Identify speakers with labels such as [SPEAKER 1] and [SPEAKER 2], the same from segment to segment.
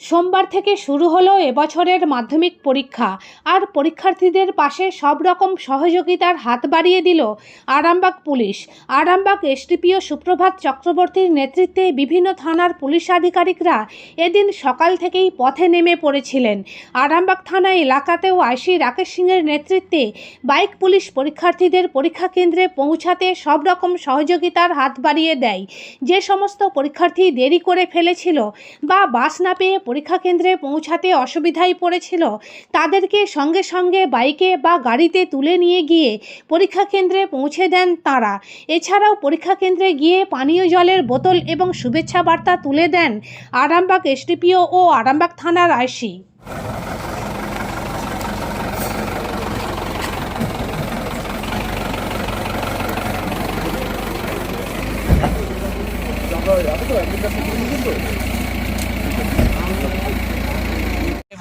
[SPEAKER 1] সোমবার থেকে শুরু হলো এবছরের মাধ্যমিক পরীক্ষা। আর পরীক্ষার্থীদের পাশে সব রকম সহযোগিতার হাত বাড়িয়ে দিল আরামবাগ পুলিশ। আরামবাগ এসডিপিও সুপ্রভাত চক্রবর্তীর নেতৃত্বে বিভিন্ন থানার পুলিশ আধিকারিকরা এদিন সকাল থেকেই পথে নেমে পড়েছিলেন। আরামবাগ থানা এলাকাতেও আইসি রাকেশ সিংয়ের নেতৃত্বে বাইক পুলিশ পরীক্ষার্থীদের পরীক্ষা কেন্দ্রে পৌঁছাতে সব রকম সহযোগিতার হাত বাড়িয়ে দেয়। যে সমস্ত পরীক্ষার্থী দেরি করে ফেলেছিল বা বাস না পেয়ে পরীক্ষা কেন্দ্রে পৌঁছাতে অসুবিধায় পড়েছিল, তাদেরকে সঙ্গে সঙ্গে বাইকে বা গাড়িতে তুলে নিয়ে গিয়ে পরীক্ষা কেন্দ্রে পৌঁছে দেন তাঁরা। এছাড়াও পরীক্ষা কেন্দ্রে গিয়ে পানীয় জলের বোতল এবং শুভেচ্ছা বার্তা তুলে দেন আরামবাগ এসডিপিও ও আরামবাগ থানার আইসি।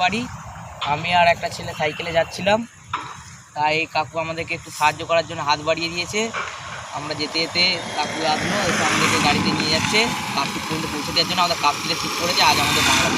[SPEAKER 2] বাড়ি আমি আর একটা ছেলে সাইকেলে যাচ্ছিলাম, তাই কাকু আমাদেরকে একটু সাহায্য করার জন্য হাত বাড়িয়ে দিয়েছে। আমরা যেতে যেতে কাকু আসলো, এসে আমাদেরকে গাড়িতে নিয়ে যাচ্ছে কাকু পর্যন্ত পৌঁছে দেওয়ার জন্য। আমাদের কাকটিতে ঠিক করেছে আজ আমাদের বাংলা।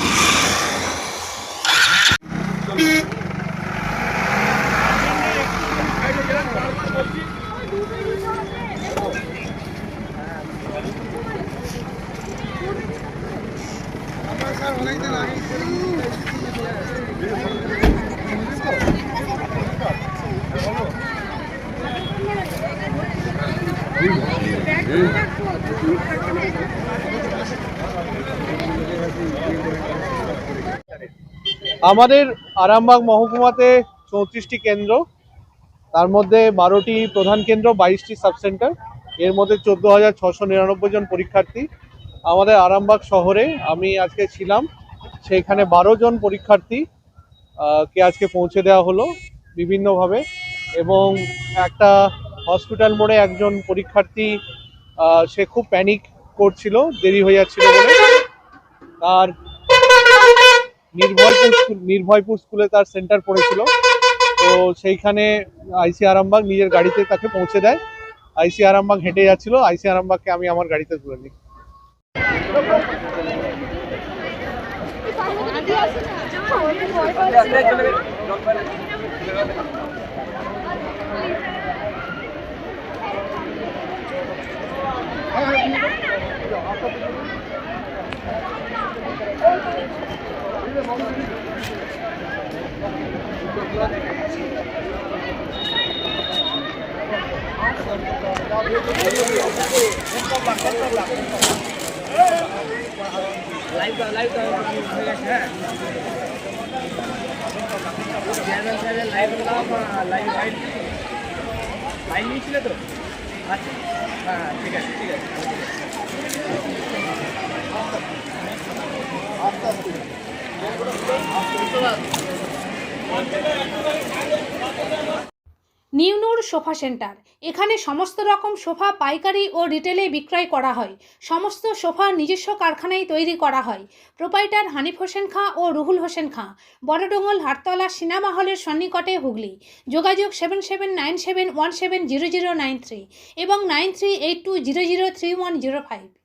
[SPEAKER 3] আমাদের আরামবাগ মহকুমাতে 34টি কেন্দ্র, তার মধ্যে 12টি প্রধান কেন্দ্র, 22টি সাবসেন্টার। এর মধ্যে 14,699 জন পরীক্ষার্থী। আমাদের আরামবাগ শহরে আমি আজকে ছিলাম, সেইখানে 12 জন পরীক্ষার্থী কে আজকে পৌঁছে দেওয়া হলো বিভিন্নভাবে। এবং একটা হসপিটাল মোড়ে একজন পরীক্ষার্থী সে খুব প্যানিক করছিল, দেরি হয়ে যাচ্ছিল বলে। তার নির্ভয়পুর স্কুলে তার সেন্টার পড়েছিল, তো সেইখানে আইসি আরামবাগ নিজের গাড়িতে তাকে পৌঁছে দেয়। আইসি আরামবাগ হেঁটে যাচ্ছিল, আইসি আরামবাগকে আমি আমার গাড়িতে তুলে নিই।
[SPEAKER 2] লাইভ নিয়েছিল তো? আচ্ছা, হ্যাঁ ঠিক আছে ঠিক আছে।
[SPEAKER 1] নিউ নূর সোফা সেন্টার। এখানে সমস্ত রকম সোফা পাইকারি ও রিটেলে বিক্রয় করা হয়। সমস্ত সোফা নিজস্ব কারখানায় তৈরি করা হয়। প্রোপাইটার হানিফ হোসেন খাঁ ও রুহুল হোসেন খাঁ, বড়ডোঙ্গল হাটতলা সিনেমা হলের সন্নিকটে, হুগলি। যোগাযোগ 7797170093 এবং 9382003105।